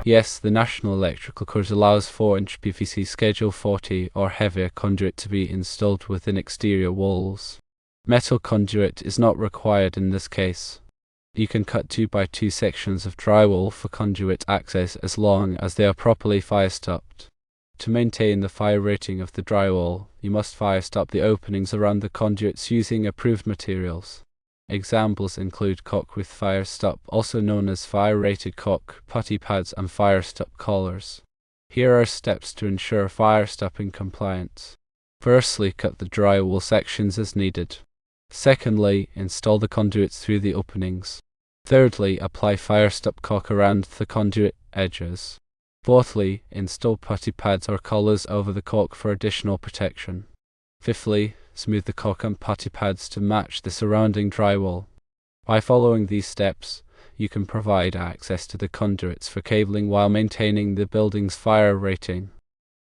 Yes, the National Electrical Code allows 4-inch PVC Schedule 40 or heavier conduit to be installed within exterior walls. Metal conduit is not required in this case. You can cut 2x2 sections of drywall for conduit access as long as they are properly fire-stopped. To maintain the fire rating of the drywall, you must fire-stop the openings around the conduits using approved materials. Examples include caulk with fire stop, also known as fire-rated caulk, putty pads and fire stop collars. Here are steps to ensure fire stopping compliance. Firstly, cut the drywall sections as needed. Secondly, install the conduits through the openings. Thirdly, apply fire stop caulk around the conduit edges. Fourthly, install putty pads or collars over the caulk for additional protection. Fifthly, smooth the caulk and putty pads to match the surrounding drywall. By following these steps, you can provide access to the conduits for cabling while maintaining the building's fire rating.